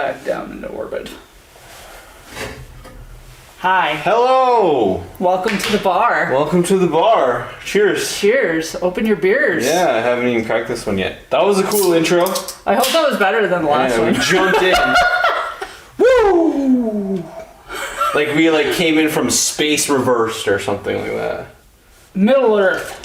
back down into orbit. Hi. Hello. Welcome to the bar. Welcome to the bar. Cheers. Cheers. Open your beers. Yeah, I haven't even cracked this one yet. That was a cool intro. I hope that was better than the last one. We jumped in. Woo! Like we came in from space reversed or something like that. Middle Earth.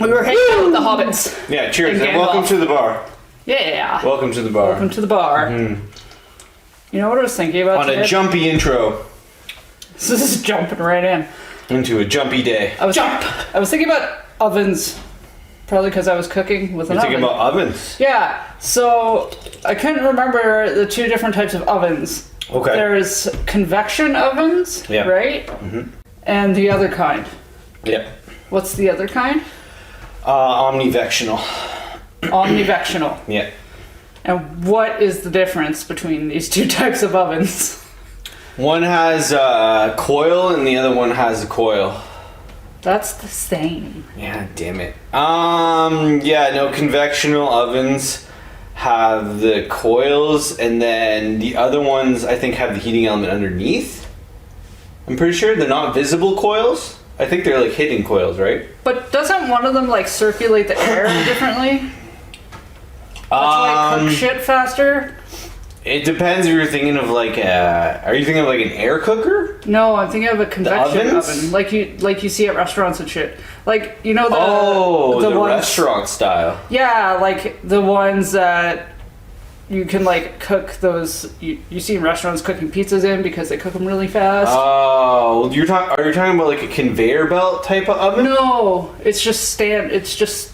We were hanging out with the hobbits. Yeah, cheers and Gandalf. welcome to the bar. Yeah. Welcome to the bar. Welcome to the bar. Mm-hmm. You know what I was thinking about On today? a jumpy intro. This is jumping right in. Into a jumpy day. I was thinking about ovens, probably because I was cooking with an oven. You're thinking about ovens? Yeah, so I couldn't remember the two different types of ovens. Okay. There's convection ovens, Yeah. right? Mm-hmm. And the other kind. Yep. What's the other kind? Omnivectional. Omnivectional. Yeah. And what is the difference between these two types of ovens? One has a coil and the other one has a coil. That's the same. Yeah, damn it. Yeah, no, convectional ovens have the coils, and then the other ones, I think, have the heating element underneath. I'm pretty sure they're not visible coils. I think they're like hidden coils, right? But doesn't one of them like circulate the air differently? That's why cook shit faster? It depends if you're thinking of like are you thinking of like an air cooker? No, I'm thinking of a convection ovens? oven, like you see at restaurants and shit. Like you know the ones, restaurant style. Yeah, like the ones that you can like cook those. You see in restaurants cooking pizzas in because they cook them really fast. Oh, are you talking about like a conveyor belt type of oven? No, it's just It's just.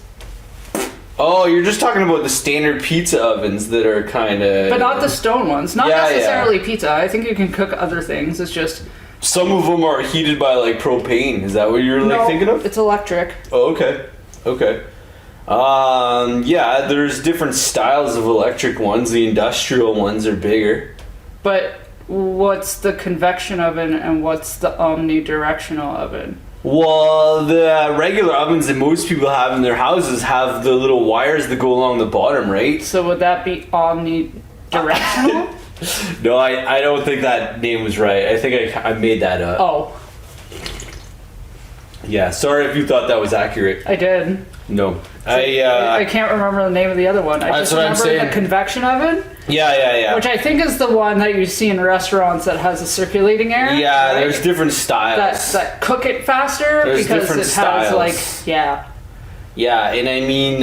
Oh, you're just talking about the standard pizza ovens that are kind of... But not the stone ones. Not Yeah, necessarily pizza. I think you can cook other things. It's just... Some of them are heated by like propane. Is that what you're like thinking of? It's electric. Oh, okay. Okay. Yeah, there's different styles of electric ones. The industrial ones are bigger. But what's the convection oven and what's the omnidirectional oven? Well, the regular ovens that most people have in their houses have the little wires that go along the bottom, right? So would that be omnidirectional? No, I don't think that name was right. I think I made that up. Oh. Yeah, sorry if you thought that was accurate. I did. No. I can't remember the name of the other one. I just remember the convection oven. Yeah. Which I think is the one that you see in restaurants that has a circulating air. Yeah, right? there's different styles. That cook it faster There's because different it styles. has like Yeah, and I mean,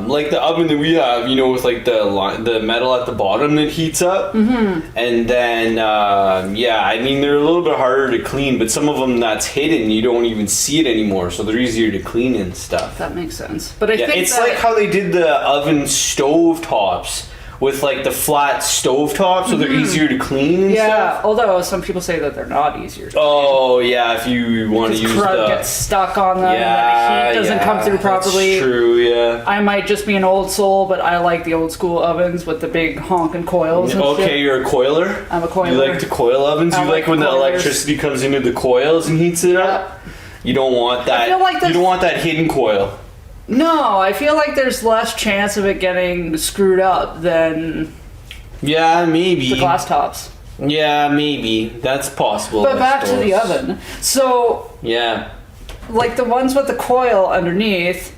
like the oven that we have, you know, with like the metal at the bottom that heats up, and then I mean they're a little bit harder to clean, but some of them that's hidden, you don't even see it anymore, so they're easier to clean and stuff. That makes sense. But I think it's like how they did the oven stove tops with like the flat stove top, so they're easier to clean and stuff. Although some people say that they're not easier to Oh yeah, if you want to use crud gets stuck on them and the heat doesn't come through properly. That's true, yeah. I might just be an old soul, but I like the old school ovens with the big honking coils and Okay, shit. you're a coiler? I'm a coiler. You like the coil ovens? I You like when the coilers. electricity comes into the coils and heats it up? You don't want that. I feel like you don't want that hidden coil. No, I feel like there's less chance of it getting screwed up than Yeah, maybe. the glass tops. Yeah, maybe. That's possible. But I back to the suppose. oven. So, Yeah. like the ones with the coil underneath,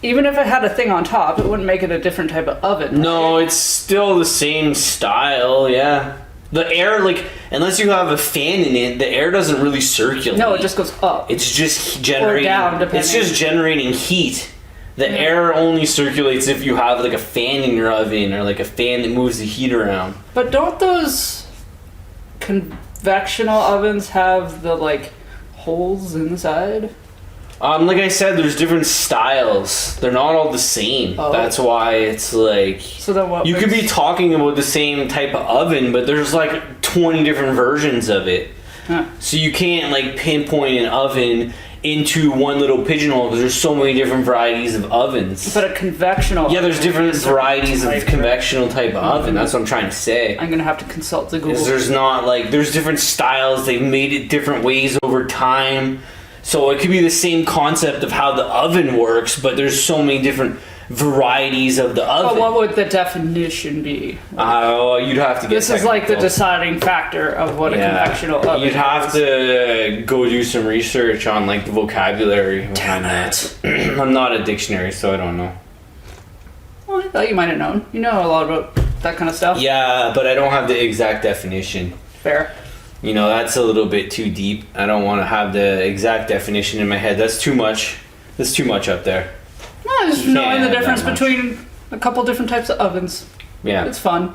even if it had a thing on top, it wouldn't make it a different type of oven. No, right? it's still the same style, yeah. The air, like, unless you have a fan in it, the air doesn't really circulate. No, it just goes up. It's just generating. down, depending. It's just generating heat. The air only circulates if you have like a fan in your oven or like a fan that moves the heat around. But don't those convectional ovens have the like holes inside? Like I said, there's different styles. They're not all the same. Oh. That's why it's like So then what? you could be talking about the same type of oven, but there's like 20 different versions of it. Huh. So you can't like pinpoint an oven into one little pigeonhole because there's so many different varieties of ovens. But a convectional. Yeah, there's different varieties of type, convectional type of oven. That's what I'm trying to say. I'm gonna have to consult the Google. Is there's not like there's different styles. They've made it different ways over time. So it could be the same concept of how the oven works, but there's so many different varieties of the But oven. what would the definition be? You'd have to get. This is like the technical. deciding factor of what a convectional oven You'd have to go do some research on like the vocabulary behind that. I'm not a dictionary, so I don't know. Well, I thought you might have known. You know a lot about that kind of stuff. Yeah, but I don't have the exact definition. Fair. You know, that's a little bit too deep. I don't want to have the exact definition in my head. That's too much. That's too much up there. No, just You knowing can't the have difference that much. between a couple different types of ovens. Yeah. It's fun.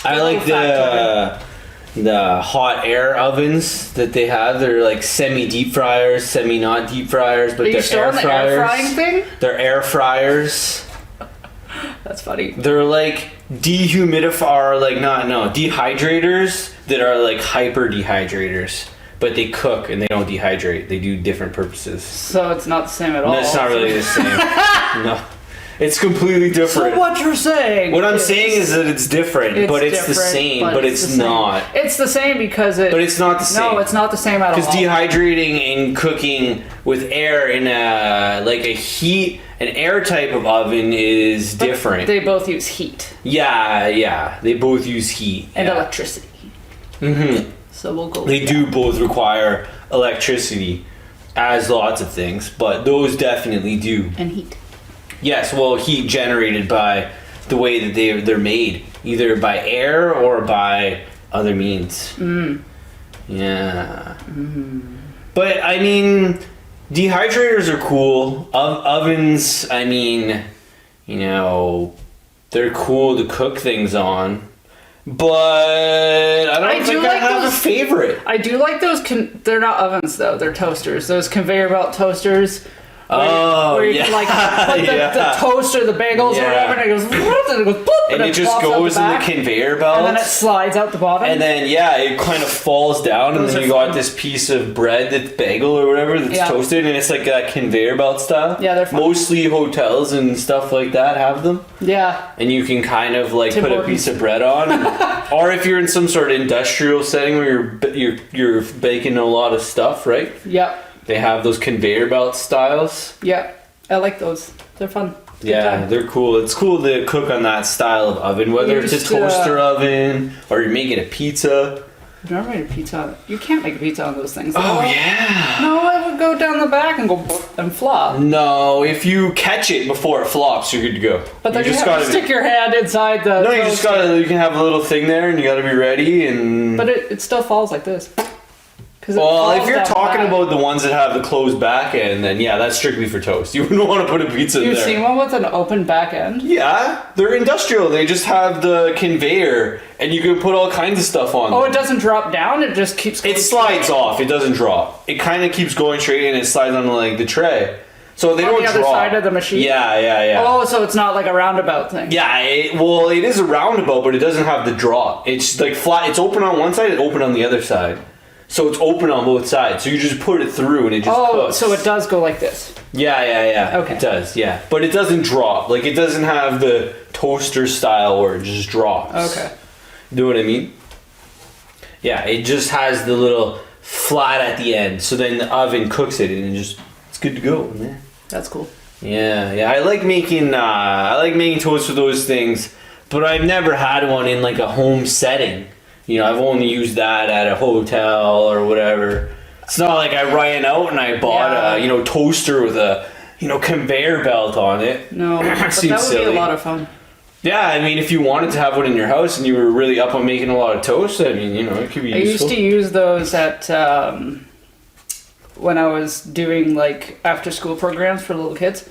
I like the hot air ovens that they have. They're like semi deep fryers, semi not deep fryers, but Are you they're still air on the fryers. air frying thing? They're air fryers. That's funny. They're like dehydrators that are like hyper dehydrators, but they cook and they don't dehydrate. They do different purposes. So it's not the same at all. No, it's not really the same. No, it's completely different. So what you're saying? What I'm saying is that it's different, but it's the different, same, but it's the same. not. It's the same because it. But it's not the same. No, it's not the same at all. Because dehydrating and cooking with air in an air type of oven is But different. They both use heat Yeah, they both use heat. and yeah. electricity. Mm-hmm. So we'll go. They with do both require electricity, as lots of things, but those definitely do. that. And heat. Yes, well, heat generated by the way that they're made, either by air or by other means. Yeah. But I mean, dehydrators are cool. Ovens, I mean, you know, they're cool to cook things on. But I don't think I have a favorite. I do like those. They're not ovens though. They're toasters. Those conveyor belt toasters. Where you can like put the toast or the bagels or whatever, and it goes, and it goes, boop, and it just pops out goes in the back, conveyor belt, and then it slides out the bottom. and then it kind of falls down, and Those then are you got fun. this piece of bread that's bagel or whatever that's toasted, and it's like that conveyor belt style. Yeah, they're fun. Mostly hotels and stuff like that have them. Yeah. And you can kind of like Tim put a Hortons. piece of bread on, or if you're in some sort of industrial setting where you're baking a lot of stuff, right? Yep. They have those conveyor belt styles. Yep. I like those. They're fun. Good Yeah, time. they're cool. It's cool to cook on that style of oven, whether it's a Used, toaster oven or you're making a pizza. I've never made a pizza on it. You can't make a pizza on those things. Oh, yeah. No, it would go down the back and go and flop. No, if you catch it before it flops, you're good to go. But then you just have to gotta stick your hand inside the. No, you just gotta. You can have a little thing there, and you gotta be ready. And But it still falls like this. well, if you're talking about the ones that have the closed back end, then yeah, that's strictly for toast. You wouldn't want to put a pizza in You've there. seen one with an open back end? Yeah, they're industrial. They just have the conveyor, and you can put all kinds of stuff on. Oh, them. it doesn't drop down. It just keeps. It slides off. It doesn't drop. It kind of keeps going straight, and it slides on like the tray. So they On don't the other drop. side of the machine? Yeah. Oh, so it's not like a roundabout thing. Yeah, it is a roundabout, but it doesn't have the drop. It's like flat. It's open on one side and open on the other side. So it's open on both sides. So you just put it through and it just cooks. So it does go like this. Yeah. Okay. It does, yeah. But it doesn't drop. Like, it doesn't have the toaster style where it just drops. Okay. You know what I mean? Yeah, it just has the little flat at the end. So then the oven cooks it and it's good to go. Yeah. That's cool. Yeah. I like making toast with those things, but I've never had one in like a home setting. You know, I've only used that at a hotel or whatever. It's not like I ran out and I bought a toaster with a conveyor belt on it. No, but that would Seems be silly. a lot of fun. Yeah, I mean, if you wanted to have one in your house and you were really up on making a lot of toast, I mean, it could be I useful. used to use those at when I was doing like after school programs for little kids.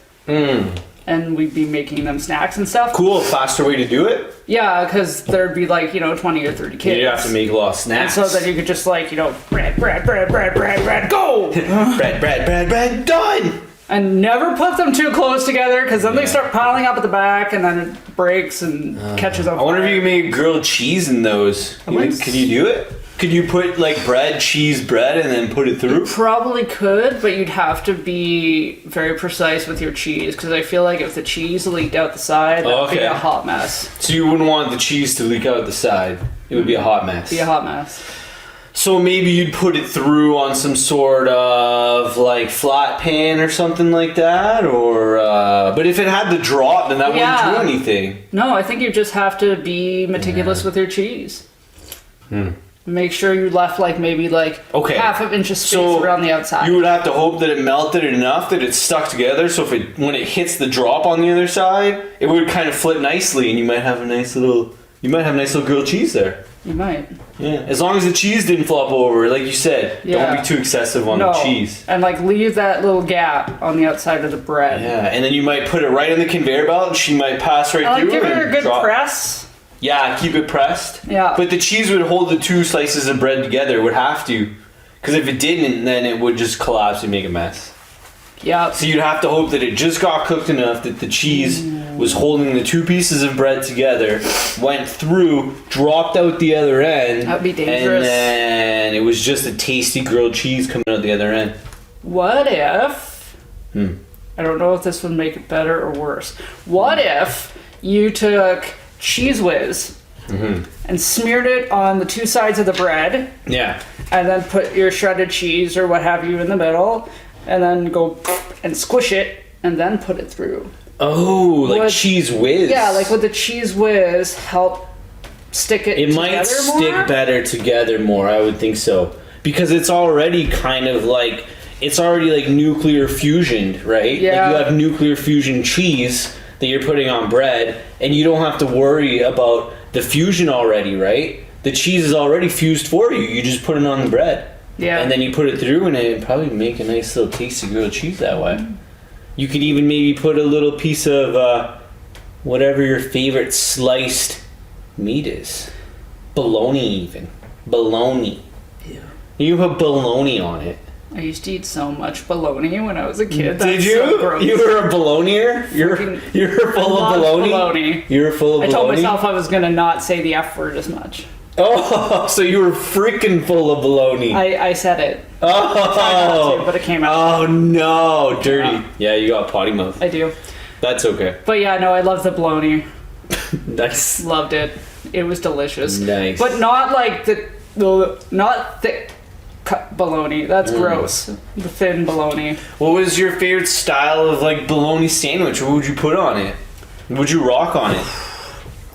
And we'd be making them snacks and stuff. Cool, faster way to do it. Yeah, because there'd be like 20 or 30 kids. You'd have to make a lot of And snacks. so then you could just like bread, go, bread, done. and never put them too close together because then they start piling up at the back and then it breaks and catches on I wonder fire. if you can make grilled cheese in those. might Could you do it? Could you put like bread, and then put it through? Probably could, but you'd have to be very precise with your cheese because I feel like if the cheese leaked out the side, that'd be Okay. a hot mess. So you wouldn't want the cheese to leak out the side. It would be a hot mess. Be a hot mess. So maybe you'd put it through on some sort of like flat pan or something like that, or but if it had the drop, then that wouldn't do anything. No, I think you just have to be meticulous with your cheese. Make sure you left like maybe like half an inch of space around the outside. You would have to hope that it melted enough that it stuck together, so when it hits the drop on the other side, it would kind of flip nicely, and you might have a nice little grilled cheese there. You might. Yeah, as long as the cheese didn't flop over, like you said. Don't be too excessive on the cheese. And like leave that little gap on the outside of the bread. Yeah, and then you might put it right in the conveyor belt, and she might pass right through. Give her a good press. Yeah, keep it pressed. Yeah. But the cheese would hold the two slices of bread together. It would have to, because if it didn't, then it would just collapse and make a mess. Yeah. So you'd have to hope that it just got cooked enough that the cheese was holding the two pieces of bread together, went through, dropped out the other end. That'd be dangerous. And then it was just a tasty grilled cheese coming out the other end. What if... I don't know if this would make it better or worse. What if you took Cheese Whiz and smeared it on the two sides of the bread? Yeah. And then put your shredded cheese or what have you in the middle, and then go and squish it, and then put it through. Oh, like Cheese Whiz. Yeah, like would the Cheese Whiz help stick it together more? It might stick better together more, I would think so. Because it's already kind of like, it's already like nuclear fusioned, right? Yeah. Like you have nuclear fusion cheese that you're putting on bread, and you don't have to worry about the fusion already, right? The cheese is already fused for you. You just put it on the bread. Yeah. And then you put it through, and it'd probably make a nice little tasty grilled cheese that way. You could even maybe put a little piece of whatever your favorite sliced meat is. Bologna even. Bologna. Yeah. You can put bologna on it. I used to eat so much bologna when I was a kid. Did you? So gross. You were a bolognier? You're full of bologna? You were full of bologna? I told myself I was going to not say the F word as much. Oh, so you were freaking full of bologna. I said it. Oh. I tried not to, but it came out. Oh, no. Dirty. Yeah, you got potty mouth. I do. That's okay. But yeah, no, I love the bologna. Nice. Loved it. It was delicious. Nice. But not like not thick cut bologna. That's gross. The thin bologna. What was your favorite style of like bologna sandwich? What would you put on it? What would you rock on it?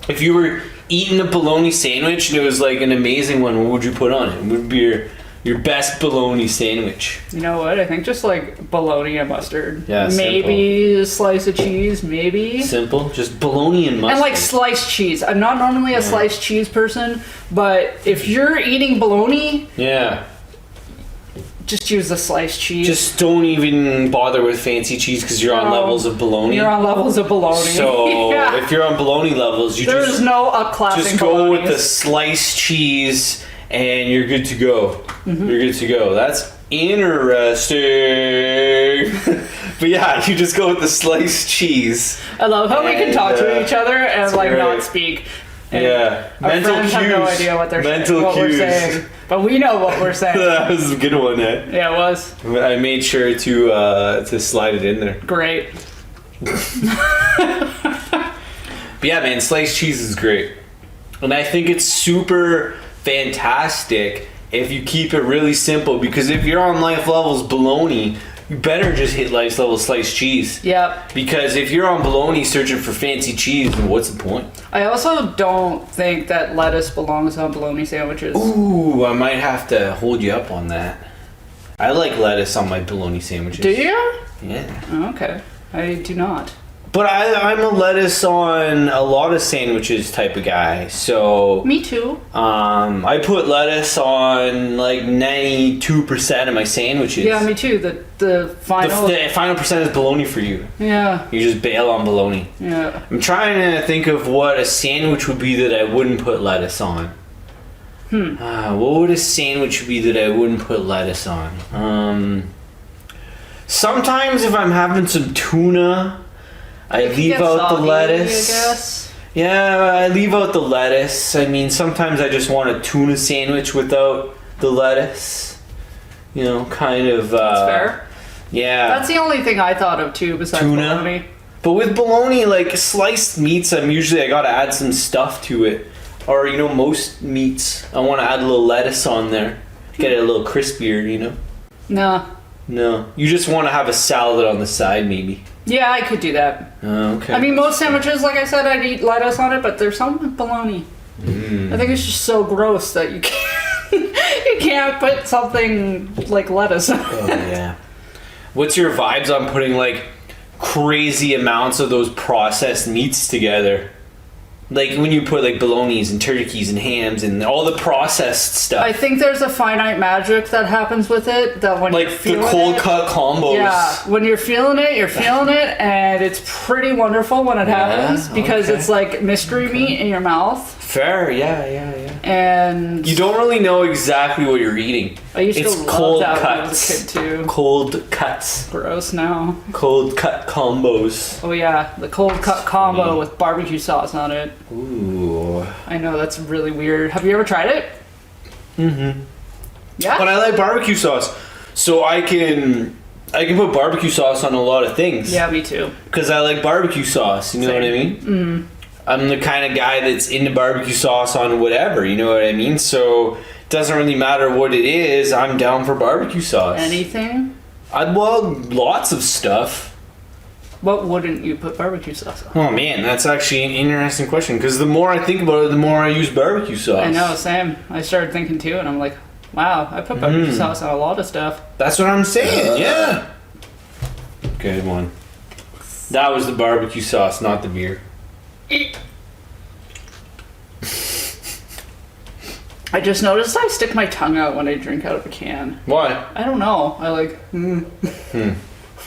If you were eating a bologna sandwich and it was like an amazing one, what would you put on it? What would be your best bologna sandwich? You know what? I think just like bologna and mustard. Yeah, maybe a slice of cheese, maybe. Simple. Just bologna and mustard. And like sliced cheese. I'm not normally a sliced cheese person, but if you're eating bologna, just use the sliced cheese. Just don't even bother with fancy cheese because you're on levels of bologna. You're on levels of bologna. So if you're on bologna levels, there's no upclassing. Just go with the sliced cheese, and you're good to go. You're good to go. That's interesting. But yeah, you just go with the sliced cheese. I love how we can talk to each other and like not speak. And our mental friends cues. have no idea what we're saying, but we know what we're saying. That was a good one, eh? Yeah, it was. I made sure to slide it in there. Great. But yeah, man, sliced cheese is great, and I think it's super fantastic if you keep it really simple. Because if you're on life levels bologna, you better just hit life level sliced cheese. Yep. Because if you're on bologna searching for fancy cheese, then what's the point? I also don't think that lettuce belongs on bologna sandwiches. Ooh, I might have to hold you up on that. I like lettuce on my bologna sandwiches. Do you? Yeah. Oh, okay. I do not. But I'm a lettuce on a lot of sandwiches type of guy. So me too. I put lettuce on like 92% of my sandwiches. Yeah, me too. The final the final percent is bologna for you. Yeah. You just bail on bologna. Yeah. I'm trying to think of what a sandwich would be that I wouldn't put lettuce on. What would a sandwich be that I wouldn't put lettuce on? Sometimes if I'm having some tuna, I leave out the lettuce. I guess. Yeah, I leave out the lettuce. I mean, sometimes I just want a tuna sandwich without the lettuce. You know, kind of. That's fair. Yeah. That's the only thing I thought of too, besides tuna. bologna. But with bologna, like sliced meats, I gotta add some stuff to it. Or most meats, I want to add a little lettuce on there. Get it a little crispier, you know? No. No. You just want to have a salad on the side, maybe. Yeah, I could do that. Oh, okay. I mean, most sandwiches, like I said, I'd eat lettuce on it, but there's some with bologna. I think it's just so gross that you can't, you can't put something like lettuce on it. Oh, yeah. What's your vibes on putting, like, crazy amounts of those processed meats together? Like, when you put, like, bolognas and turkeys and hams and all the processed stuff. I think there's a finite magic that happens with it, that when like you're feeling the cold it, cut combos. Yeah, when you're feeling it, and it's pretty wonderful when it happens because it's like mystery meat in your mouth. Fair, yeah. And you don't really know exactly what you're eating. I used it's to love cold that cuts. when I was a kid too. Cold cuts. Gross now. Cold cut combos. Oh yeah, the cold cut combo with barbecue sauce on it. Ooh. I know, that's really weird. Have you ever tried it? Mm-hmm. Yeah. But I like barbecue sauce, so I can put barbecue sauce on a lot of things. Yeah, me too. Because I like barbecue sauce. You know what I mean? Mm-hmm. I'm the kind of guy that's into barbecue sauce on whatever. You know what I mean? So it doesn't really matter what it is. I'm down for barbecue sauce. Anything? Well, lots of stuff. What wouldn't you put barbecue sauce on? Oh man, that's actually an interesting question. Because the more I think about it, the more I use barbecue sauce. I know, same. I started thinking too, and I'm like, wow, I put barbecue sauce on a lot of stuff. That's what I'm saying. Yeah. Good one. That was the barbecue sauce, not the beer. I just noticed I stick my tongue out when I drink out of a can. Why? I don't know. I like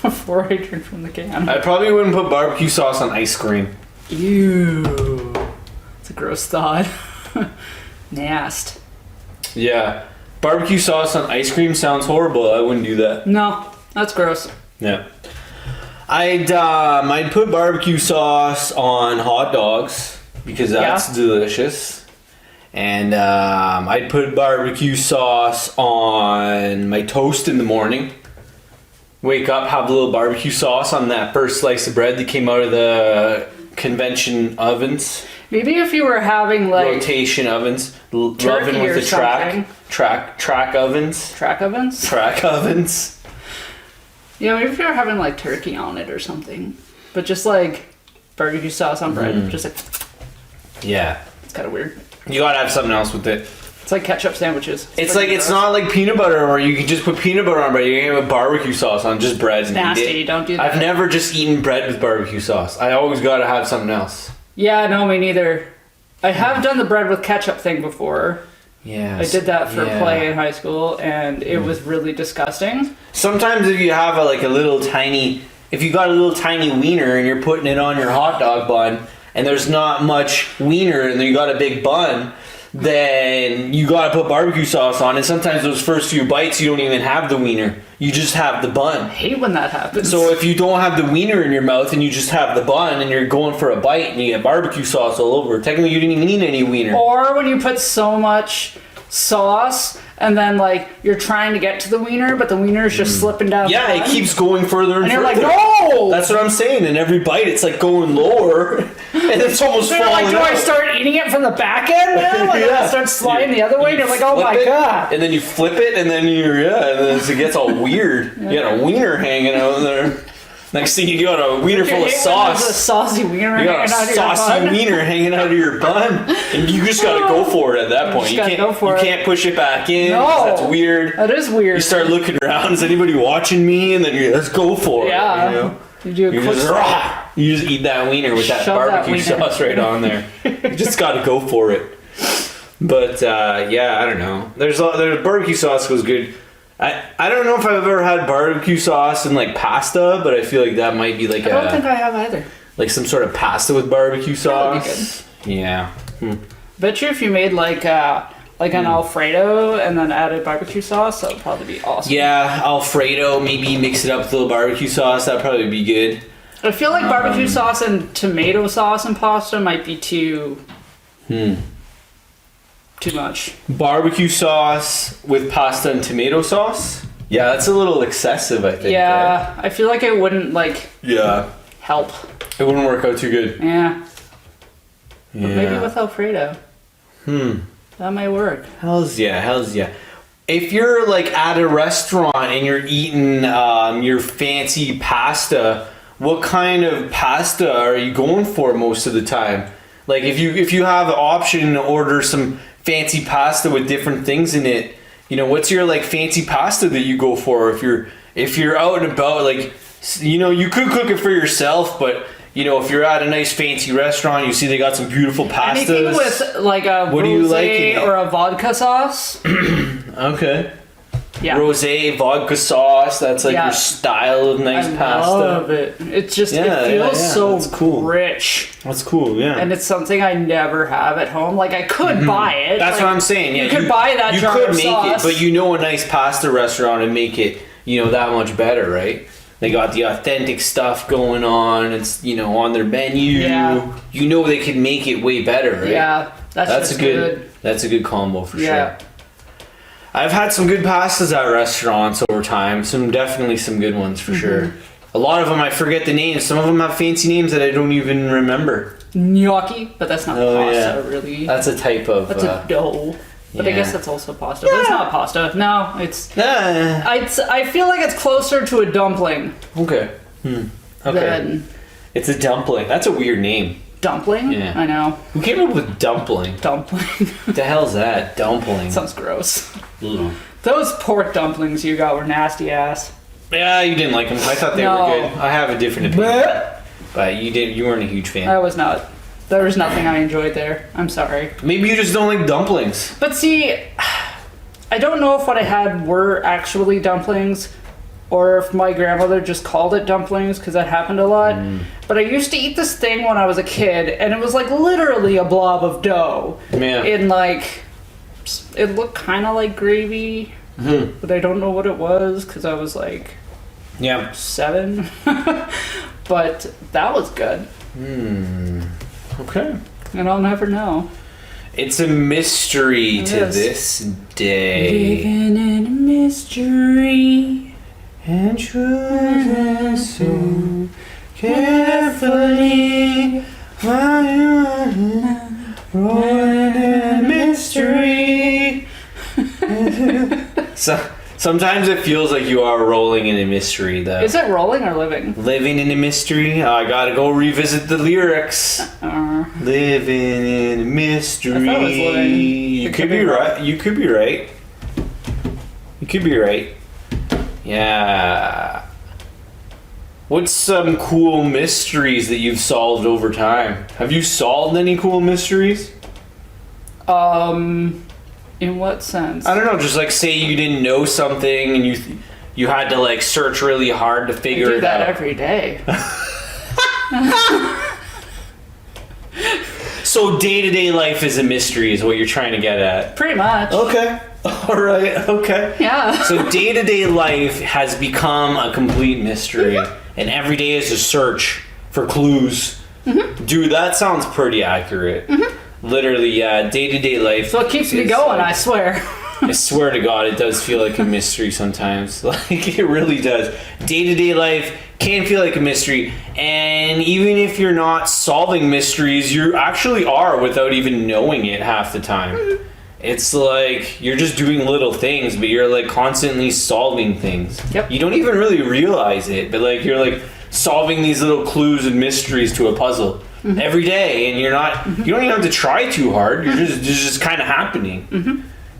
before I drink from the can. I probably wouldn't put barbecue sauce on ice cream. Ew. It's a gross thought. Nast. Yeah. Barbecue sauce on ice cream sounds horrible. I wouldn't do that. No, that's gross. Yeah. I'd put barbecue sauce on hot dogs because that's delicious. And I'd put barbecue sauce on my toast in the morning. Wake up, have a little barbecue sauce on that first slice of bread that came out of the convention ovens. Maybe if you were having like Rotation ovens. turkey Oven with or the something. track ovens. Track ovens? Track ovens. Yeah, maybe if you were having like turkey on it or something. But just like barbecue sauce on bread. Just like, Yeah. it's kind of weird. You gotta have something else with it. It's like ketchup sandwiches. It's like, it's not like peanut butter where you can just put peanut butter on bread. You can have barbecue sauce on just bread. It's and nasty. eat it. Don't do that. I've never just eaten bread with barbecue sauce. I always gotta have something else. Yeah, no, me neither. I have done the bread with ketchup thing before. Yeah. I did that for a play in high school, and it was really disgusting. Sometimes if you have if you got a little tiny wiener and you're putting it on your hot dog bun, and there's not much wiener and you got a big bun, then you gotta put barbecue sauce on. And sometimes those first few bites you don't even have the wiener. You just have the bun. I hate when that happens. So if you don't have the wiener in your mouth and you just have the bun and you're going for a bite and you get barbecue sauce all over, technically you didn't even need any wiener. Or when you put so much sauce and then like you're trying to get to the wiener, but the wiener is just slipping down. Yeah, the it bun. keeps going further and And you're further. like, no! That's what I'm saying. And every bite, it's like going lower, and it's almost So you're falling like, do out. I start eating it from the back end now? And then it starts sliding the other way, and you're like, oh Flip my it, god. And then you flip it, and then and then it gets all weird. You got a wiener hanging out there. Next thing you got a wiener full of There's a sauce. saucy wiener You got hanging out a of your saucy bun. wiener hanging out of your bun, and you just gotta go for it at that point. just gotta go for you it. can't push it back in. No. 'Cause that's weird. That is weird. You start looking around. Is anybody watching me? And then let's go for Yeah. it. You know? You do a You quick just, you just eat that wiener with that Shove that barbecue wiener. sauce right on there. You just got to go for it. But yeah, I don't know. There's barbecue sauce was good. I don't know if I've ever had barbecue sauce in like pasta, but I feel like that might be like I don't think I have either. like some sort of pasta with barbecue That would be sauce. Yeah. Bet you if you made like an Alfredo and then added barbecue sauce, that would probably be awesome. Yeah, Alfredo. Maybe mix it up with a little barbecue sauce. That'd probably be good. I feel like barbecue sauce and tomato sauce and pasta might be too much. Barbecue sauce with pasta and tomato sauce? Yeah, that's a little excessive, I think. Yeah, I feel like it wouldn't like Yeah. help. It wouldn't work out too good. Yeah, Yeah. but maybe with Alfredo. That might work. Hells yeah. if you're like at a restaurant and you're eating your fancy pasta, what kind of pasta are you going for most of the time? Like if you have the option to order some fancy pasta with different things in it, what's your like fancy pasta that you go for? If you're out and about, like, you could cook it for yourself, but if you're at a nice fancy restaurant, you see they got some beautiful pastas. Anything with like a rosé or a vodka sauce. Okay. Yeah. Rosé, vodka sauce, that's like your style of nice pasta. I love it. It's just, it feels so cool. rich. That's cool, yeah. And it's something I never have at home. Like, I could buy it. That's what I'm saying. Yeah, you could buy that jar of sauce. You could make it, but a nice pasta restaurant and make it, that much better, right? They got the authentic stuff going on. It's, on their menu. Yeah. They could make it way better, right? Yeah. That's good. That's a good combo for sure. I've had some good pastas at restaurants over time. Definitely some good ones for sure. A lot of them I forget the names. Some of them have fancy names that I don't even remember. Gnocchi, but that's not pasta, really. That's a type of. That's a dough. But I guess that's also pasta. But it's not pasta. No, it's. I feel like it's closer to a dumpling. Okay. Okay. It's a dumpling. That's a weird name. Dumpling? Yeah. I know. Who came up with dumpling? Dumpling. What the hell's that? Dumpling. Sounds gross. Ugh. Those pork dumplings you got were nasty ass. Yeah, you didn't like them. I thought they were good. I have a different opinion. But you weren't a huge fan. I was not. There was nothing I enjoyed there. I'm sorry. Maybe you just don't like dumplings. But see, I don't know if what I had were actually dumplings or if my grandmother just called it dumplings, because that happened a lot. But I used to eat this thing when I was a kid, and it was like literally a blob of dough. Yeah. In like, it looked kind of like gravy, but I don't know what it was because I was like 7. But that was good. Okay. And I'll never know. It's a mystery to this day. Living in a mystery. And choosing so carefully while you're rolling in a mystery. Sometimes it feels like you are rolling in a mystery, though. Is it rolling or living? Living in a mystery. I gotta go revisit the lyrics. Living in a mystery. I thought it was living. You could be right. You could be right. You could be right. Yeah. What's some cool mysteries that you've solved over time? Have you solved any cool mysteries? In what sense? I don't know, just like say you didn't know something and you had to like search really hard to figure it out. I do that every day. So day-to-day life is a mystery is what you're trying to get at. Pretty much. Okay. All right. Okay. Yeah. So day-to-day life has become a complete mystery, and every day is a search for clues. Dude, that sounds pretty accurate. Literally, yeah. Day-to-day life. So it keeps me going, I swear. I swear to God, it does feel like a mystery sometimes. Like, it really does. Day-to-day life can feel like a mystery, and even if you're not solving mysteries, you actually are without even knowing it half the time. It's like you're just doing little things, but you're like constantly solving things. Yep. You don't even really realize it, but like you're like solving these little clues and mysteries to a puzzle every day, and you're not you don't even have to try too hard. You're just kind of happening.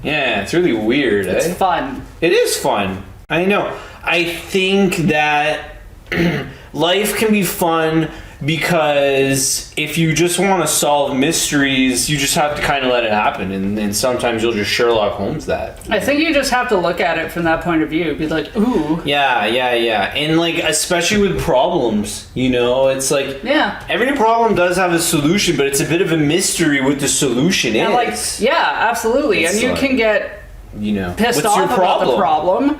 Yeah, it's really weird. It's fun. It is fun. I know. I think that life can be fun because if you just want to solve mysteries, you just have to kind of let it happen, and sometimes you'll just Sherlock Holmes that. I think you just have to look at it from that point of view. Be like, ooh. Yeah. And like, especially with problems, it's like, every problem does have a solution, but it's a bit of a mystery what the solution is. Like, yeah, absolutely. It's and you like, can get pissed what's off about the problem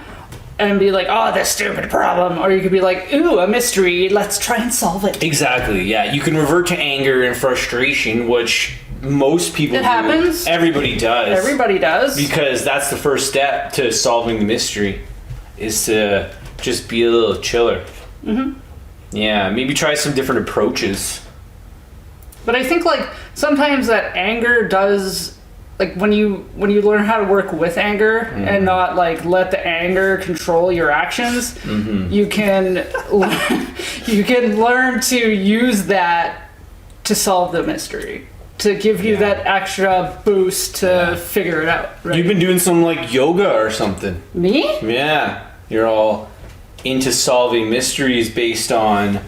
and be like, oh, this stupid problem. Or you could be like, ooh, a mystery, let's try and solve it. Exactly, yeah. You can revert to anger and frustration, which most people do. It happens. Everybody does. Everybody does. Because that's the first step to solving the mystery, is to just be a little chiller. Yeah, maybe try some different approaches. But I think, like, sometimes that anger does like when you learn how to work with anger and not like let the anger control your actions, you can learn to use that to solve the mystery, to give you that extra boost to figure it out. Right? You've been doing some like yoga or something. Me? Yeah, you're all into solving mysteries based on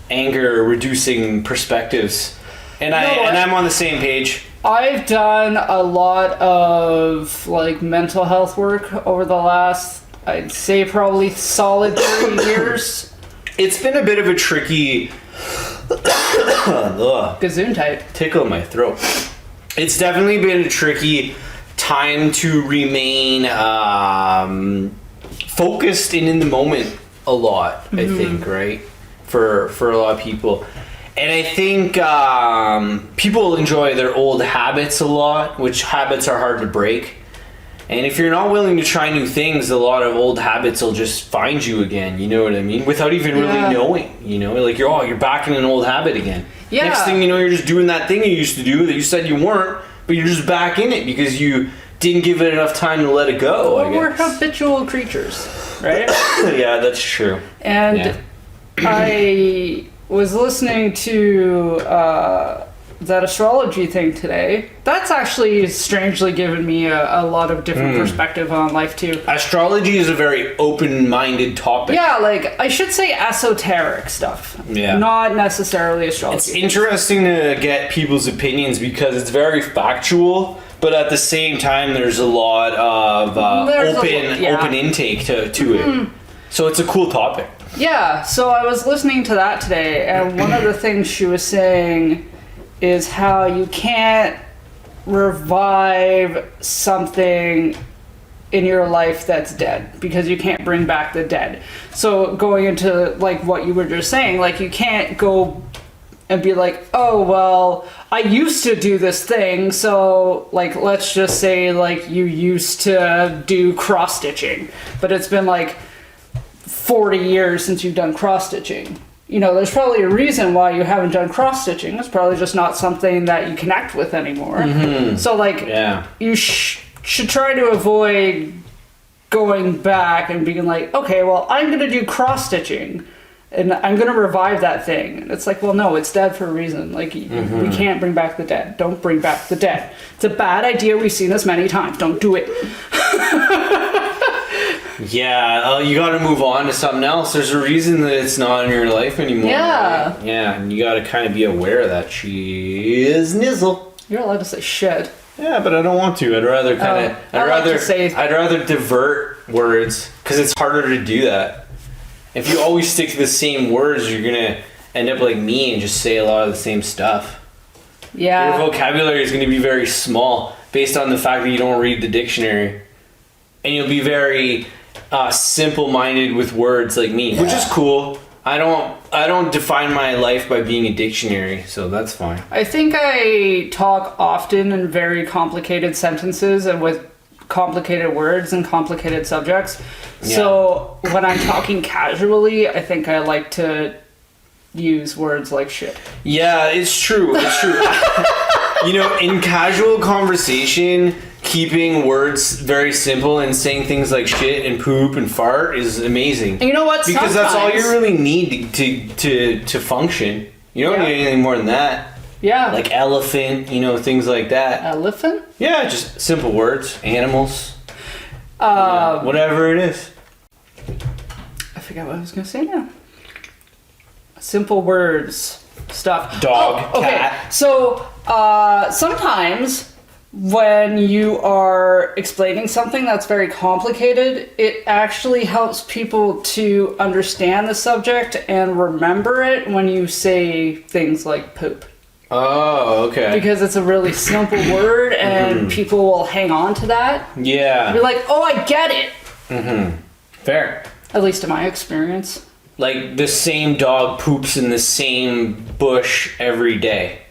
anger reducing perspectives, and I'm on the same page. I've done a lot of like mental health work over the last, I'd say, probably solid 3 years. It's been a bit of a tricky Gazoon type. tickle in my throat. It's definitely been a tricky time to remain focused and in the moment a lot, I think, right? For a lot of people. And I think people enjoy their old habits a lot, which habits are hard to break. And if you're not willing to try new things, a lot of old habits will just find you again, you know what I mean? Without even really knowing, you know? Like, you're back in an old habit again. Yeah. Next thing you know, you're just doing that thing you used to do that you said you weren't, but you're just back in it because you didn't give it enough time to let it go, Well, we're habitual creatures, right? Yeah, that's true. And I was listening to that astrology thing today. That's actually strangely given me a lot of different perspective on life too. Astrology is a very open-minded topic. Yeah, like I should say esoteric stuff. Yeah. Not necessarily astrology. It's interesting to get people's opinions because it's very factual, but at the same time, there's a lot of open intake to it. So it's a cool topic. Yeah, so I was listening to that today, and one of the things she was saying is how you can't revive something in your life that's dead because you can't bring back the dead. So going into like what you were just saying, like you can't go and be like, oh, well, I used to do this thing, so like let's just say like you used to do cross stitching, but it's been like 40 years since you've done cross stitching. You know, there's probably a reason why you haven't done cross stitching. It's probably just not something that you connect with anymore. So like you should try to avoid going back and being like, okay, well, I'm going to do cross stitching and I'm going to revive that thing. And it's like, well, no, it's dead for a reason. Like we can't bring back the dead. Don't bring back the dead. It's a bad idea. We've seen this many times. Don't do it. Yeah, you got to move on to something else. There's a reason that it's not in your life anymore. Yeah. Right? Yeah, and you got to kind of be aware of that. She is nizzle. You're allowed to say shit. Yeah, but I don't want to. I'd rather kind of. I'd rather divert words because it's harder to do that. If you always stick to the same words, you're gonna end up like me and just say a lot of the same stuff. Yeah. Your vocabulary is going to be very small based on the fact that you don't read the dictionary, and you'll be very simple-minded with words like me, which is cool. I don't define my life by being a dictionary, so that's fine. I think I talk often in very complicated sentences and with complicated words and complicated subjects. Yeah. So when I'm talking casually, I think I like to use words like shit. Yeah, it's true. It's true. You know, in casual conversation, keeping words very simple and saying things like shit and poop and fart is amazing. And you know what? Because that's all you really need to function. You don't need anything more than that. Yeah. Like elephant, you know, things like that. Elephant? Yeah, just simple words. Animals. Whatever it is. I forgot what I was going to say now. Simple words. Stuff. Dog, okay. cat. So, sometimes when you are explaining something that's very complicated, it actually helps people to understand the subject and remember it when you say things like poop. Oh, okay. Because it's a really simple word and people will hang on to that. Yeah. Be like, oh, I get it. Fair. At least in my experience. Like the same dog poops in the same bush every day.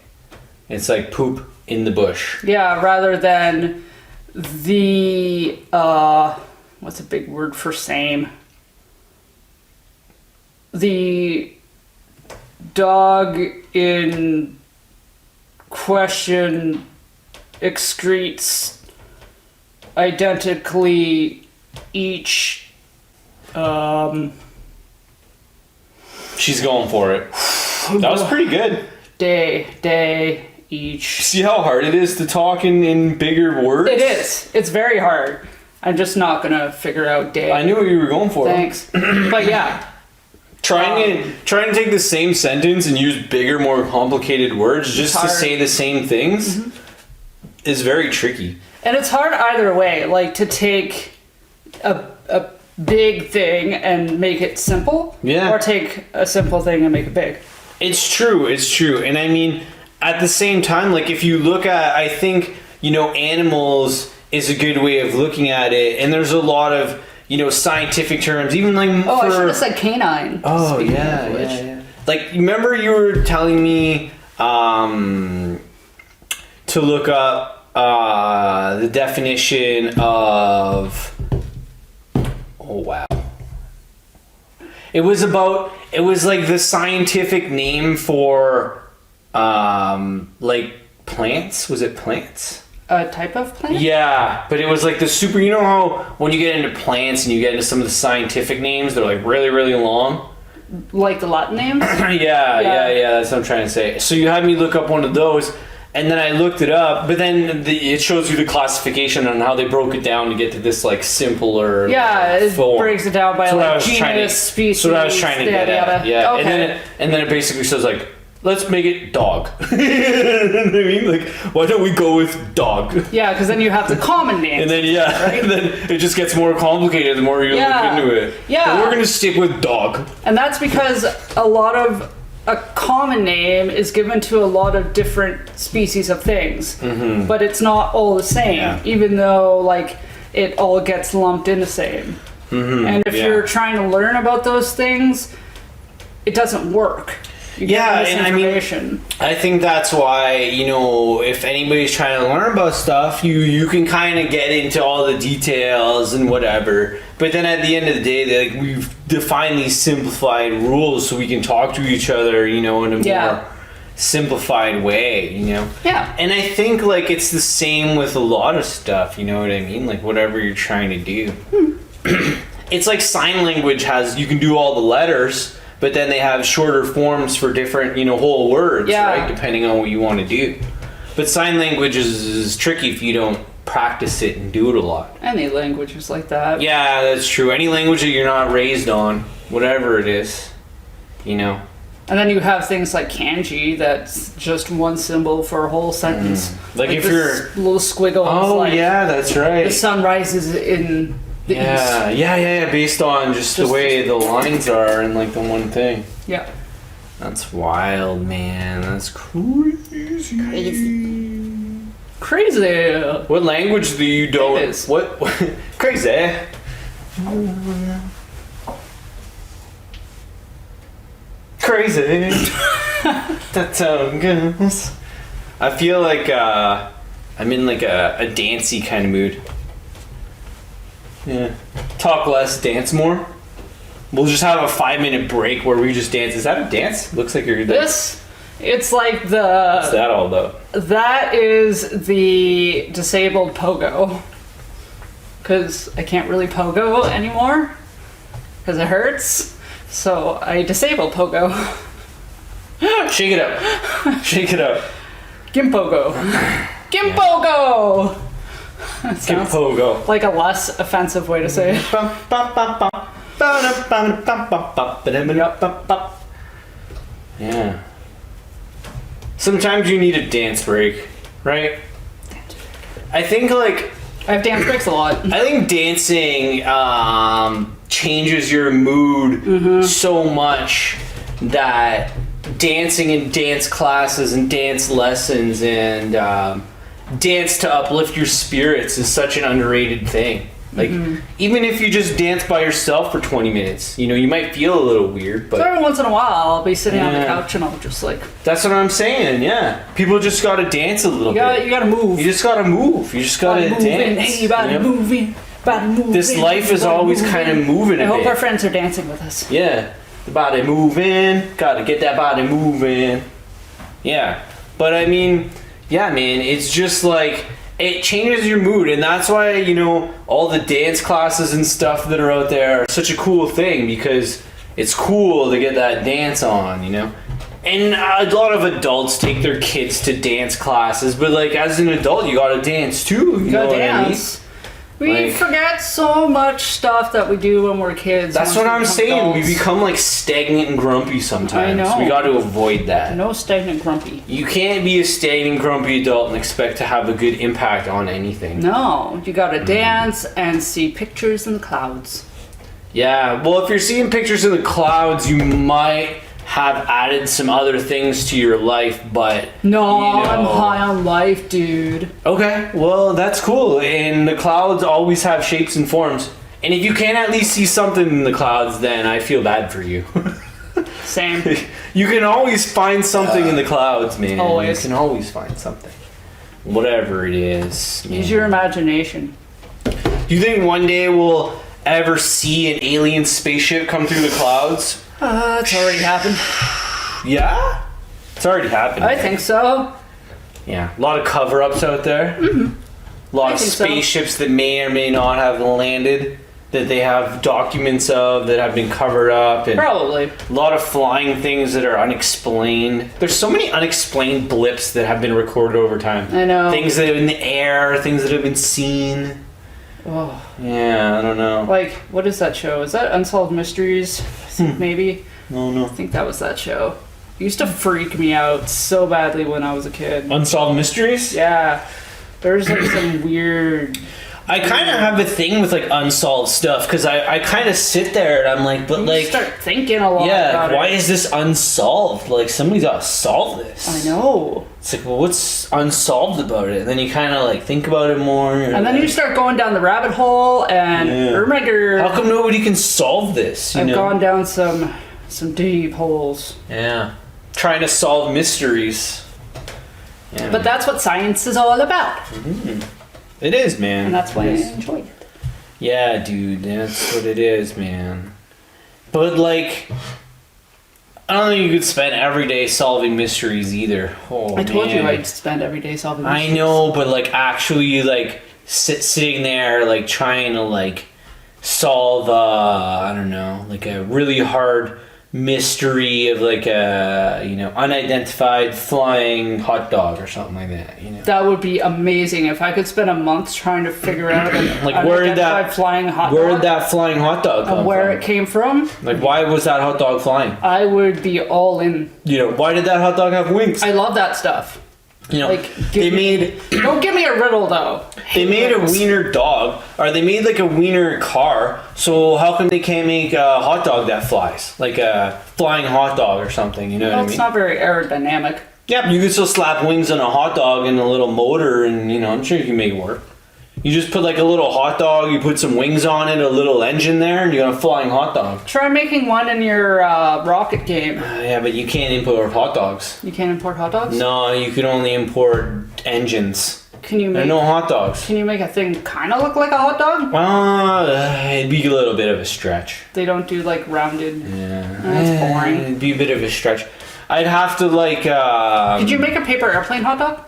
It's like poop in the bush. Yeah, rather than the, what's a big word for same? The dog in question excretes identically each She's going for it. That was pretty good. day each. See how hard it is to talk in bigger words? It is. It's very hard. I'm just not gonna figure out day. I knew what you were going for. Thanks. But yeah. Trying to take the same sentence and use bigger, more complicated words just to say the same things is very tricky. And it's hard either way, like to take a big thing and make it simple, or take a simple thing and make it big. It's true. And I mean, at the same time, like if you look at, I think, animals is a good way of looking at it. And there's a lot of, scientific terms, even like I should have said canine. Oh, yeah. Like, remember you were telling me to look up the definition of... Oh, wow. It was like the scientific name for, like, plants. Was it plants? A type of plant? Yeah, but it was like the super... You know how when you get into plants and you get into some of the scientific names, they're like really, really long? Like the Latin names? Yeah, that's what I'm trying to say. So you had me look up one of those, and then I looked it up, but then it shows you the classification on how they broke it down to get to this like simpler it form. breaks it down by like genus, species. So what I was trying to get at. Yeah, okay. and then it basically says like, let's make it dog. You know what I mean? Like, why don't we go with dog? Yeah, because then you have the common names. And then, right? And then it just gets more complicated the more you look into it. Yeah. But we're going to stick with dog. And that's because a common name is given to a lot of different species of things. Mm-hmm. But it's not all the same, even though, like, it all gets lumped in the same. Mm-hmm. And if you're trying to learn about those things, it doesn't work. And I mean, I think that's why, if anybody's trying to learn about stuff, you can kind of get into all the details and whatever. But then at the end of the day, we've defined these simplified rules so we can talk to each other, in a more simplified way, Yeah. And I think, like, it's the same with a lot of stuff, you know what I mean? Like, whatever you're trying to do. It's like sign language you can do all the letters, but then they have shorter forms for different, whole words, right? Depending on what you want to do. But sign language is tricky if you don't practice it and do it a lot. Any language is like that. Yeah, that's true. Any language that you're not raised on, whatever it is, And then you have things like kanji that's just one symbol for a whole sentence. Like if you're... little squiggle. Oh, yeah, that's right. The sun rises in... Yeah, based on just the way the lines are and like the one thing. Yeah. That's wild, man. That's crazy. What language do you don't... It is. What? Crazy. Crazy. That's how it goes. I feel like I'm in like a dancey kind of mood. Yeah. Talk less, dance more. We'll just have a 5-minute break where we just dance. Is that a dance? Looks like you're... It's like the... What's that all about? That is the disabled pogo. Because I can't really pogo anymore. Because it hurts. So I disable pogo. Shake it up. Shake it up. Gimpogo. Gimpogo! Gimpogo. Like a less offensive way to say it. Yeah. Sometimes you need a dance break, right? I think like... I have dance breaks a lot. I think dancing changes your mood so much that dancing in dance classes and dance lessons and dance to uplift your spirits is such an underrated thing. Like, even if you just dance by yourself for 20 minutes, you might feel a little weird, but... So every once in a while, I'll be sitting on the couch and I'll just like... That's what I'm saying, yeah. People just gotta dance a little bit. You gotta move. You just gotta move. You just gotta dance. Hey, you gotta move in. This life is always kind of moving a bit. I hope our friends are dancing with us. Yeah. The body moving. Gotta get that body moving. Yeah. But I mean, Yeah, man, it's just like it changes your mood, and that's why, you know, all the dance classes and stuff that are out there are such a cool thing, because it's cool to get that dance on, you know. And a lot of adults take their kids to dance classes, but like as an adult, you gotta dance too. You know what dance. I mean? We Like- forget so much stuff that we do when we're kids. That's once what we I'm become saying. adults. We become like stagnant and grumpy sometimes. I know. We got to avoid that. No stagnant grumpy. You can't be a stagnant grumpy adult and expect to have a good impact on anything. No, you gotta dance and see pictures in the clouds. Yeah, well, if you're seeing pictures in the clouds, you might have added some other things to your life, but No, you know. I'm high on life, dude. Okay, well, that's cool. And the clouds always have shapes and forms. And if you can't at least see something in the clouds, then I feel bad for you. Same. You can always find something in the clouds, man. Always. You can always find something. Whatever it is. man. Use your imagination. Do you think one day we'll ever see an alien spaceship come through the clouds? It's already happened. Yeah? It's already happened. I think so. Yeah. A lot of cover-ups out there. A lot I of think so. spaceships that may or may not have landed, that they have documents of that have been covered up, and Probably. a lot of flying things that are unexplained. There's so many unexplained blips that have been recorded over time. I know. Things that are in the air, things that have been seen. Oh, Yeah, I don't know. like, what is that show? Is that Unsolved Mysteries? Maybe. No. I think that was that show. It used to freak me out so badly when I was a kid. Unsolved Mysteries? Yeah. There's like some weird. I kind of have a thing with like unsolved stuff, because I kind of sit there and I'm like, but You like, start thinking a lot yeah, about why it. is this unsolved? Like, somebody's got to solve this. I know. It's like, well, what's unsolved about it? And then you kind of like think about it more. And then you start going down the rabbit hole, and Yeah. remember, How come nobody can solve this? You I've know? gone down some deep holes. Yeah. Trying to solve mysteries. Yeah. But that's what science is all about, It is, man. and that's why I It is. enjoy it. Yeah, dude, that's what it is, man. But like, I don't think you could spend every day solving mysteries either. Oh, I told you man. I'd spend every day solving I mysteries. know, but like actually, like sitting there, like trying to like solve, I don't know, like a really hard mystery of like a unidentified flying hot dog or something like that. You know. That would be amazing if I could spend a month trying to figure out an Like, where did that- unidentified flying hot Where dog did that flying hot dog come and where from? it came from. Like, why was that hot dog flying? I would be all in. You know, why did that hot dog have wings? I love that stuff. You know, Like, they made Don't give me a riddle though. they made a wiener dog, or they made like a wiener car. So how come they can't make a hot dog that flies, like a flying hot dog or something? You know Well, what I it's mean? not very aerodynamic. Yeah, but you can still slap wings on a hot dog and a little motor, and you know, I'm sure you can make it work. You just put like a little hot dog, you put some wings on it, a little engine there, and you got a flying hot dog. Try making one in your rocket game. Yeah, but you can't import hot dogs. You can't import hot dogs. No, you can only import engines. Can you There are make? no hot dogs. Can you make a thing kind of look like a hot dog? It'd be a little bit of a stretch. They don't do like rounded. Yeah. That's boring. It'd be a bit of a stretch. I'd have to like Did you make a paper airplane hot dog?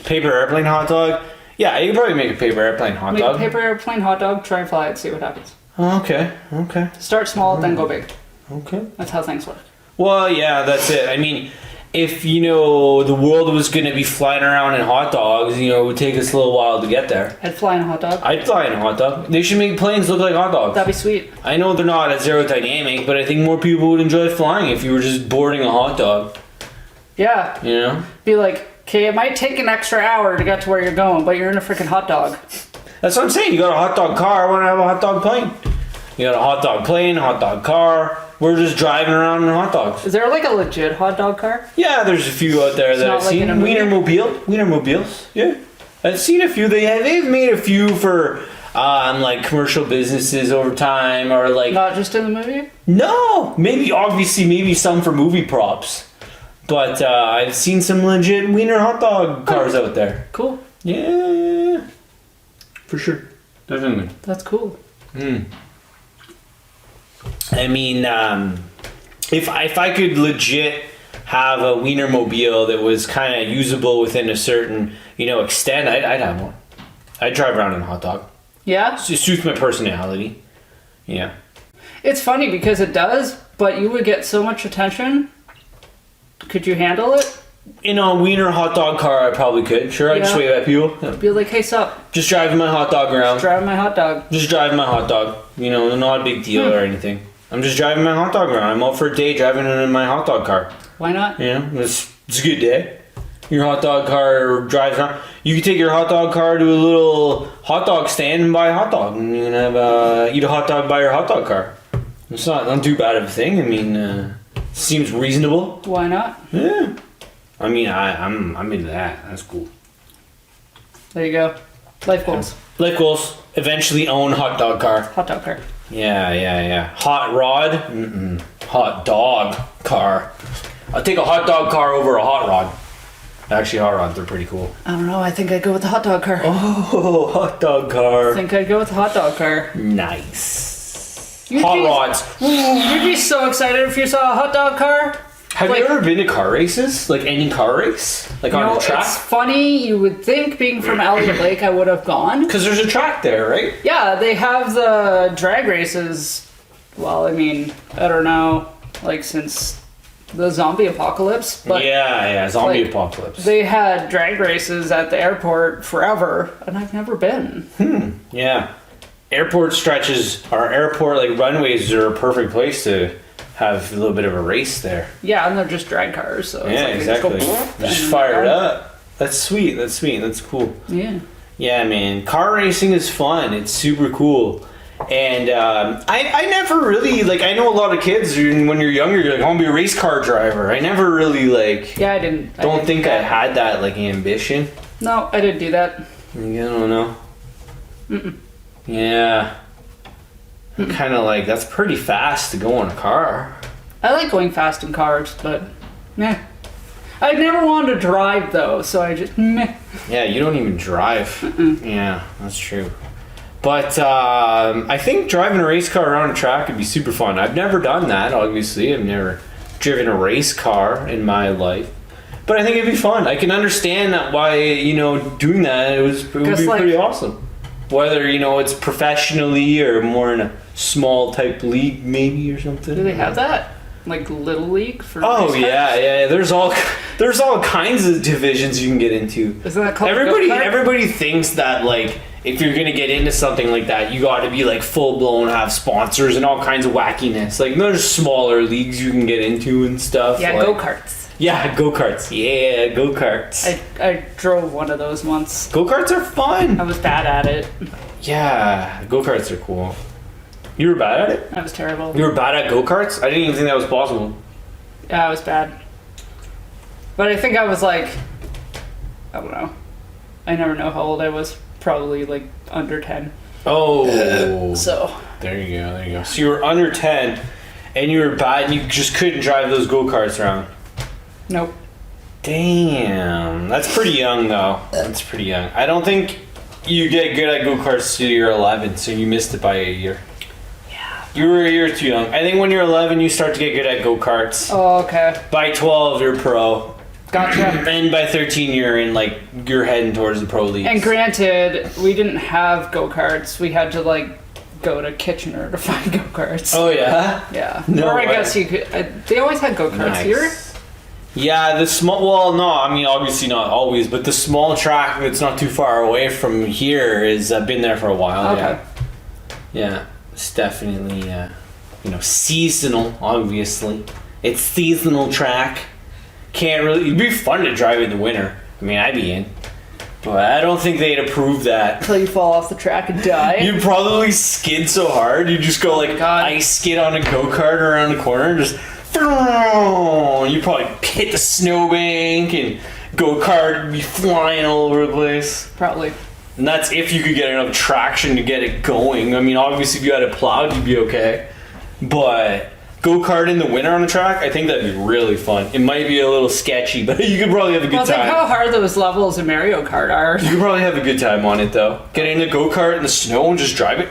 paper airplane hot dog. Yeah, you could probably make a paper airplane hot Make dog. a paper airplane hot dog. Try and fly it. See what happens. Oh, okay. Start small, then go big. Okay. That's how things work. Well, yeah, that's it. I mean, if you know the world was going to be flying around in hot dogs, you know, it would take us a little while to get there. I'd fly in a hot dog. I'd fly in a hot dog. They should make planes look like hot dogs. That'd be sweet. I know they're not as aerodynamic, but I think more people would enjoy flying if you were just boarding a hot dog. Yeah. You know? Be like, okay, it might take an extra hour to get to where you're going, but you're in a freaking hot dog. That's what I'm saying. You got a hot dog car. I want to have a hot dog plane. You got a hot dog plane, a hot dog car. We're just driving around in hot dogs. Is there like a legit hot dog car? Yeah, there's a few out there that not I've like seen. in a movie? Wienermobiles. Yeah, I've seen a few. They've made a few for like commercial businesses over time, or like Not just in the movie? no, maybe some for movie props. But I've seen some legit wiener hot dog cars out there. Cool. Yeah, for sure, definitely. That's cool. I mean, if I could legit have a Wienermobile that was kind of usable within a certain, extent, I'd have one. I'd drive around in a hot dog. Yeah? It suits my personality. Yeah. It's funny because it does, but you would get so much attention. Could you handle it? In a Wiener hot dog car, I probably could. Sure, I'd just wave at people. Yeah. Be like, hey, sup? Just driving my hot dog around. Driving my hot dog. Just driving my hot dog. Not a big deal or anything. I'm just driving my hot dog around. I'm out for a day driving in my hot dog car. Why not? It's a good day. Your hot dog car drives around. You can take your hot dog car to a little hot dog stand and buy a hot dog. And you can have eat a hot dog by your hot dog car. It's not too bad of a thing. I mean, seems reasonable. Why not? Yeah. I mean, I'm into that. That's cool. There you go. Life goals. Life goals. Eventually own hot dog car. Hot dog car. Yeah. Hot rod? Mm-mm. Hot dog car. I'll take a hot dog car over a hot rod. Actually, hot rods are pretty cool. I don't know. I think I'd go with the hot dog car. Oh, hot dog car. I think I'd go with the hot dog car. Nice. You'd Hot be, rods. You'd be so excited if you saw a hot dog car. Have you ever been to car races? Like any car race? Like on the track? It's funny. You would think, being from Elliott Lake, I would have gone. Because there's a track there, right? Yeah, they have the drag races. Well, I mean, I don't know, like since the zombie apocalypse. But yeah, zombie apocalypse. They had drag races at the airport forever, and I've never been. Yeah. Airport runways are a perfect place to have a little bit of a race there. Yeah, and they're just drag cars, so it's like exactly. They just fire it up. That's sweet. That's cool. Yeah. Yeah, man. Car racing is fun. It's super cool. And I never really, I know a lot of kids, when you're younger, you're like, I want to be a race car driver. I never really, Yeah, I didn't. I had that, ambition. No, I didn't do that. I don't know. Mm-mm. Yeah. Kind of that's pretty fast to go in a car. I like going fast in cars, but meh. I never wanted to drive though, so I just meh. Yeah, you don't even drive. Mm-mm. Yeah, that's true. But I think driving a race car around a track would be super fun. I've never done that, obviously. I've never driven a race car in my life. But I think it'd be fun. I can understand why, doing that, it would be pretty awesome. Whether, it's professionally or more in a small type league maybe or something. Do they have that? Like Little League for Oh race cars? yeah. There's all kinds of divisions you can get into. Isn't that called everybody thinks that if you're gonna get into something like that, you gotta be full blown, have sponsors and all kinds of wackiness. There's smaller leagues you can get into and stuff. Yeah, go-karts. Yeah, go-karts. Yeah, go-karts. I drove one of those once. Go-karts are fun. I was bad at it. Yeah, go-karts are cool. You were bad at it? I was terrible. You were bad at go-karts? I didn't even think that was possible. Yeah, I was bad. But I think I was I don't know. I never know how old I was. Probably under 10. Oh. So. There you go. So you were under 10 and you were bad and you just couldn't drive those go-karts around. Nope. Damn. That's pretty young though. That's pretty young. I don't think you get good at go-karts till you're 11, so you missed it by a year. Yeah. You were a year too young. I think when you're 11, you start to get good at go-karts. Oh, okay. By 12, you're pro. Gotcha. And by 13, you're in you're heading towards the pro leagues. And granted, we didn't have go-karts. We had to go to Kitchener to find go-karts. Oh yeah? Yeah. No or I way. guess you could. They always had go-karts here. Yeah, the small. Well, no, I mean obviously not always, but the small track that's not too far away from here is been there for a while. Okay. Yeah, it's definitely seasonal. Obviously, it's seasonal track. Can't really. It'd be fun to drive in the winter. I mean, I'd be in, but I don't think they'd approve that. Until you fall off the track and die. You'd probably skid so hard, you just go ice skid on a go-kart around the corner and just. You probably hit the snowbank and go-kart would be flying all over the place. Probably. And that's if you could get enough traction to get it going. I mean, obviously if you had it plowed, you'd be okay. But go-kart in the winter on the track, I think that'd be really fun. It might be a little sketchy, but you could probably have a good time. Think how hard those levels in Mario Kart are. You could probably have a good time on it, though. Get in a go-kart in the snow and just drive it.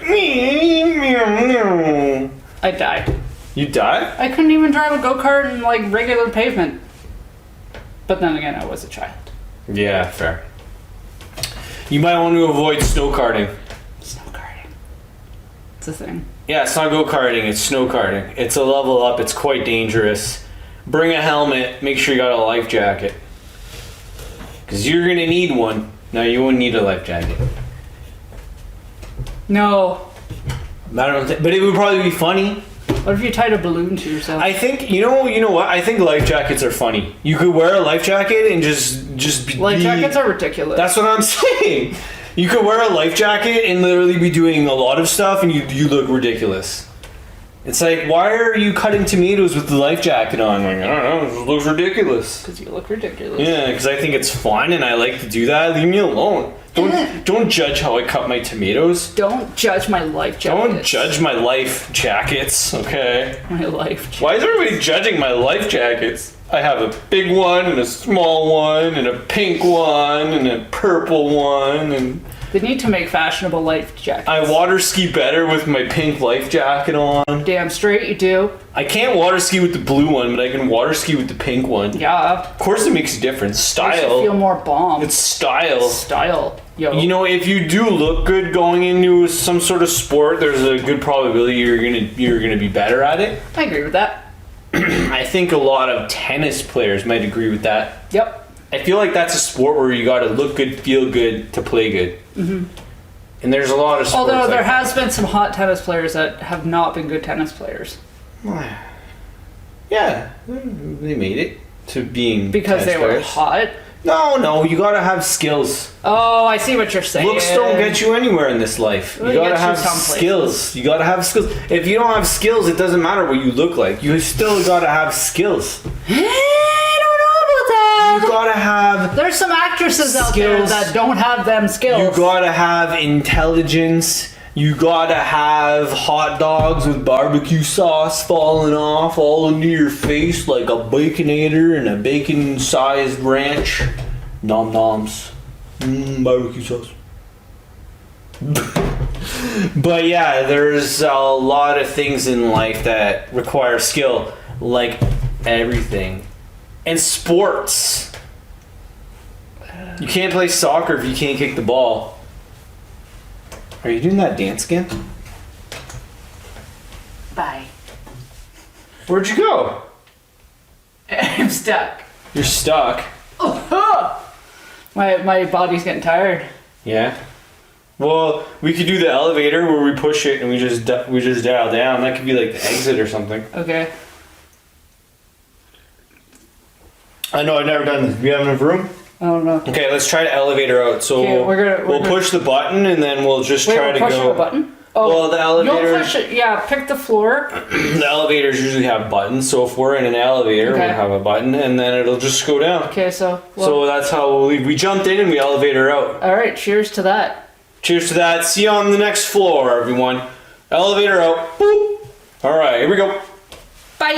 I'd die. You die? I couldn't even drive a go-kart in regular pavement. But then again, I was a child. Yeah, fair. You might want to avoid snow karting. Snow karting. It's a thing. Yeah, it's not go-karting, it's snow karting. It's a level up, it's quite dangerous. Bring a helmet, make sure you got a life jacket. Because you're going to need one. No, you wouldn't need a life jacket. No. I don't think, but it would probably be funny. What if you tied a balloon to yourself? I think, you know what? I think life jackets are funny. You could wear a life jacket and just be... Life jackets are ridiculous. That's what I'm saying. You could wear a life jacket and literally be doing a lot of stuff and you look ridiculous. It's like, why are you cutting tomatoes with the life jacket on? Like, I don't know, it looks ridiculous. Because you look ridiculous. Yeah, because I think it's fun and I like to do that. Leave me alone. Don't judge how I cut my tomatoes. Don't judge my life jackets. Don't judge my life jackets, okay? My life jackets. Why is everybody judging my life jackets? I have a big one and a small one and a pink one and a purple one and... They need to make fashionable life jackets. I water ski better with my pink life jacket on. Damn straight you do. I can't water ski with the blue one, but I can water ski with the pink one. Yeah. Of course it makes a difference. Style. Makes you feel more bomb. It's style. Style. Yo. You know, if you do look good going into some sort of sport, there's a good probability you're gonna be better at it. I agree with that. I think a lot of tennis players might agree with that. Yep. I feel like that's a sport where you gotta look good, feel good to play good. Mm-hmm. And there's a lot of sports. Although there like has been some hot tennis players that have not been good tennis players. Yeah, they made it to being Because they tennis were players. hot. No, you gotta have skills. Oh, I see what you're saying. Looks don't get you anywhere in this life. You Well, gotta get you have some skills. places. You gotta have skills. If you don't have skills, it doesn't matter what you look like. You still gotta have skills. I don't know about that. You gotta have There's some actresses out there skills. that don't have them skills. You gotta have intelligence. You gotta have hot dogs with barbecue sauce falling off all into your face like a baconator and a bacon-sized ranch. Nom noms. Barbecue sauce. But yeah, there's a lot of things in life that require skill, like everything. And sports. You can't play soccer if you can't kick the ball. Are you doing that dance again? Bye. Where'd you go? I'm stuck. You're stuck. My body's getting tired. Yeah. Well, we could do the elevator where we push it and we just dial down. That could be like the exit or something. Okay. I know I've never done this. Do we have enough room? I don't know. Okay, let's try to elevator out. So Okay, we're we'll gonna- push the button and then we'll just Wait, try we're to pushing go. a button? Oh, Well, the elevator. You'll push it. Yeah, pick the floor. The elevators usually have buttons, so if we're in an elevator, Okay. we'll have a button, and then it'll just go down. Okay, so. So that's how we'll leave. We jumped in and we elevator out. All right. Cheers to that. Cheers to that. See you on the next floor, everyone. Elevator out. Boop. All right, here we go. Bye.